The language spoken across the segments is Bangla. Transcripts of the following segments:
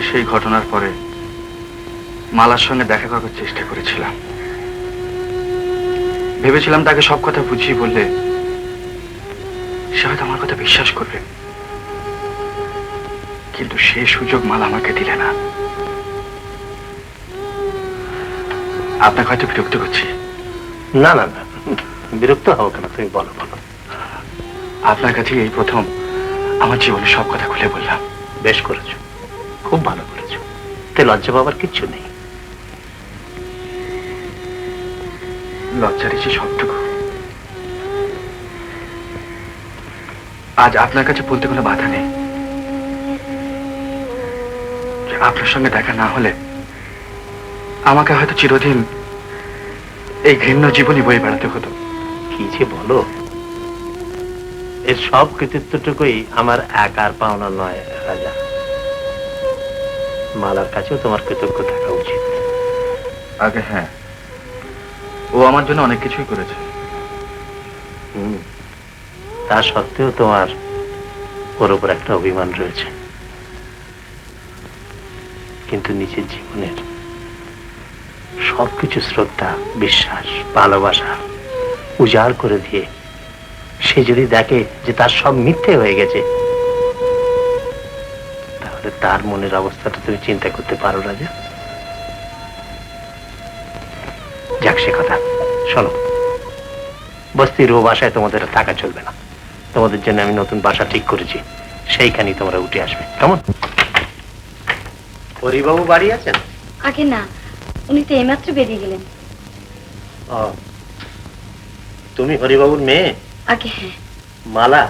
সেই ঘটনার পরে মালার সঙ্গে দেখা করার চেষ্টা করেছিলাম। ভেবেছিলাম তাকে সব কথা বুঝিয়ে বললে সে হয়তো আমার কথা বিশ্বাস করবে, কিন্তু সে সুযোগ মালা আমাকে দিলে না। আপনাকে হয়তো বিরক্ত করছি। না না না, বিরক্ত হও কেন, তুমি বলো বলো। আপনার কাছে এই প্রথম আমার জীবনে সব কথা খুলে বললাম। বেশ করেছো, খুব ভালো করেছো, তে লজ্জা পাবার কিচ্ছু নেই। লজ্জা দিচ্ছি সবটুকু। আজ আপনার কাছে বলতে কোনো বাধা নেই যে আপনার সঙ্গে দেখা না হলে আমাকে হয়তো চিরদিন এই ঘৃণ্য জীবনই বয়ে বেড়াতে হতো। কি যে বলো, এর সব কৃতিত্বটুকুই আমার একার পাওনা নয় রাজা। মালার কাছেও তোমার কৃতজ্ঞ থাকা উচিত। আগে হ্যাঁ, ও আমার জন্য অনেক কিছুই করেছে। তা সত্ত্বেও তোমার ওর উপর একটা অভিমান রয়েছে। কিন্তু নিজের জীবনের সবকিছু শ্রদ্ধা, বিশ্বাস, ভালোবাসা উজাড় করে দিয়ে সে যদি দেখে যে তার সব মিথ্যে হয়ে গেছে, তাহলে তার মনের অবস্থাটা তুমি চিন্তা করতে পারো রাজা। যাক সে কথা, শোনো, বস্তির ও বাসায় তোমাদের থাকা চলবে না। তোমাদের জন্য আমি নতুন বাসা ঠিক করেছি, সেইখানেই তোমরা উঠে আসবে, কেমন? হরিবাবু বাড়ি আছেন? আগে না, উনি তো এইমাত্র বেরিয়ে গেলেন। ও, তুমি হরিবাবুর মেয়ে? আগে হ্যাঁ। মালা,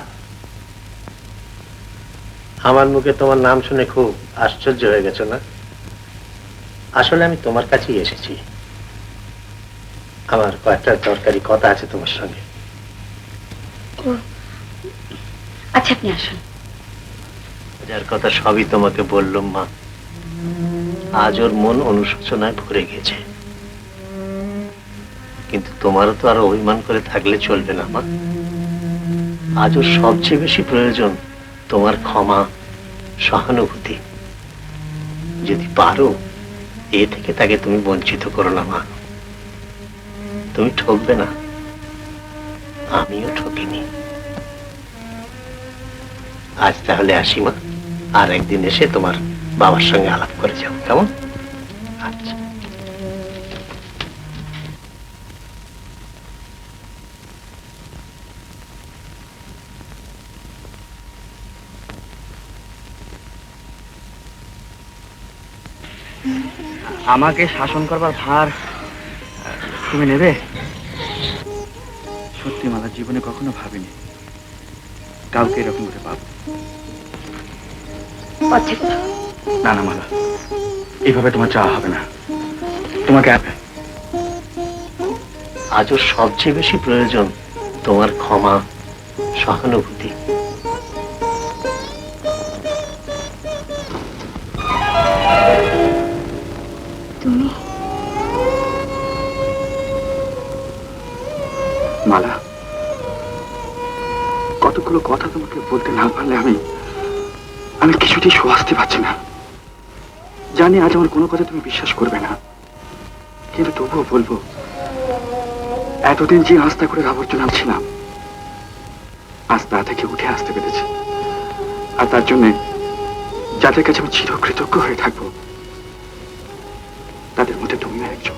আমার মুখে তোমার নাম শুনে খুব আশ্চর্য হয়ে গেছো না? আসলে আমি তোমার কাছেই এসেছি। আমার কয়েকটা দরকারি কথা আছে তোমার সঙ্গে। ও আচ্ছা, আপনি আসুন। যার কথা সবই তোমাকে বললাম মা। আজ ওর মন অনুশোচনায় ভরে গেছে, কিন্তু তোমারও তো আরো অভিমান করে থাকলে চলবে না মা। আজ ওর সবচেয়ে বেশি প্রয়োজন তোমার ক্ষমা, সহানুভূতি। যদি পারো এ থেকে তাকে তুমি বঞ্চিত করো না মা। তুমি ঠকবে না, আমিও ঠকিনি। আজ তাহলে আসি মা, আর একদিন এসে তোমার বাবার সঙ্গে আলাপ করে যাও, কেমন? আচ্ছা। আমাকে শাসন করবার ভার তুমি নেবে? সত্যি মালা, জীবনে কখনো ভাবিনি কাউকে এরকম করে পাবো। না না মালা, এইভাবে তোমার চাওয়া হবে না। তোমাকে আজ ওর সবচেয়ে বেশি প্রয়োজন তোমার ক্ষমা, সহানুভূতি। তুমি মালা, কতগুলো কথা তোমাকে বলতে না পারলে আমি কিছুতেই স্বস্তি পাচ্ছি না। জানি আজ আমার কোনো কথা তুমি বিশ্বাস করবে না, কিন্তু তবুও বলবো, এতদিন যে আস্থা করে আবর্জনা ছিলাম, আজ তা থেকে উঠে আসতে পেরেছি। আর তার জন্য যাদের কাছে আমি চিরকৃতজ্ঞ হয়ে থাকবো, তাদের মধ্যে তুমিও একজন।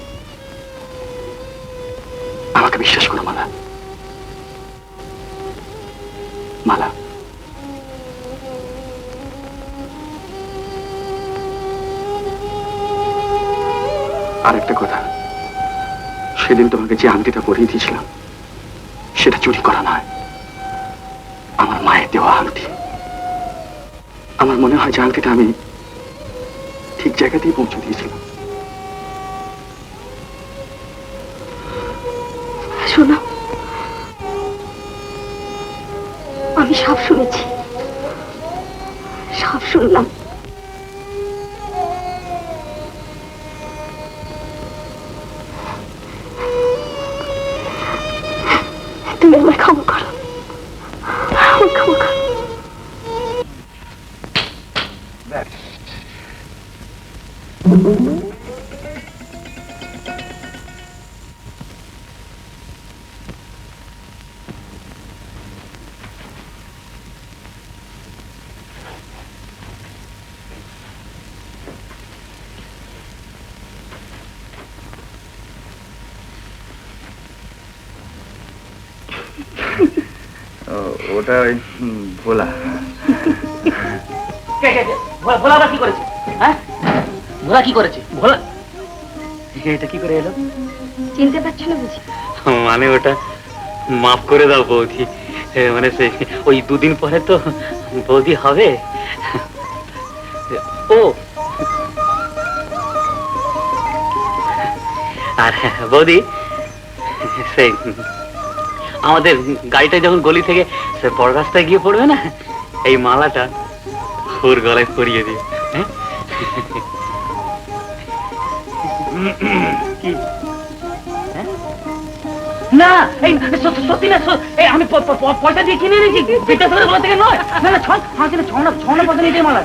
আমাকে বিশ্বাস করো মালা। মালা, আর একটা কথা, সেদিন তোমাকে যে আংটিটা পরিয়ে দিয়েছিলাম সেটা চুরি করা নয়, আমার মায়ের দেওয়া আংটি। আমার মনে হয় যে আংটিটা আমি ঠিক জায়গাতেই পৌঁছে দিয়েছিলাম। শোনো, আমি সব শুনেছি, সব শুনলাম। তুমি আমার ক্ষমা করো, আমার ক্ষমা করো। ওটা ভোলা। ভোলা আবার কি করেছে? হ্যাঁ, ভোলা কি করেছে? ভোলা এটা কি করে এলো? চিনতে পারছো না বুঝি? মানে ওটা মাফ করে দাও বৌদি, মানে সেই ওই দুদিন পরে তো বৌদি হবে। ও আর বৌদি, সেই আমাদের গাড়িটা যখন গলি থেকে সে বড় রাস্তায় গিয়ে পড়বে না, এই মালাটা ওর গলায় পরিয়ে দিও। হ্যাঁ, কি? হ্যাঁ? না, এই সত্যি না, এই আমি পয়সা দিয়ে কিনে এনেছি, বিদ্যাসাগরের গলা থেকে নয়। না না, ছনা পয়সা নিয়ে মালা।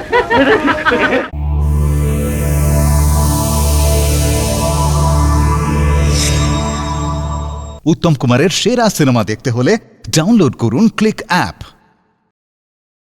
উত্তম কুমারের সেরা সিনেমা দেখতে হলে ডাউনলোড করুন ক্লিক অ্যাপ।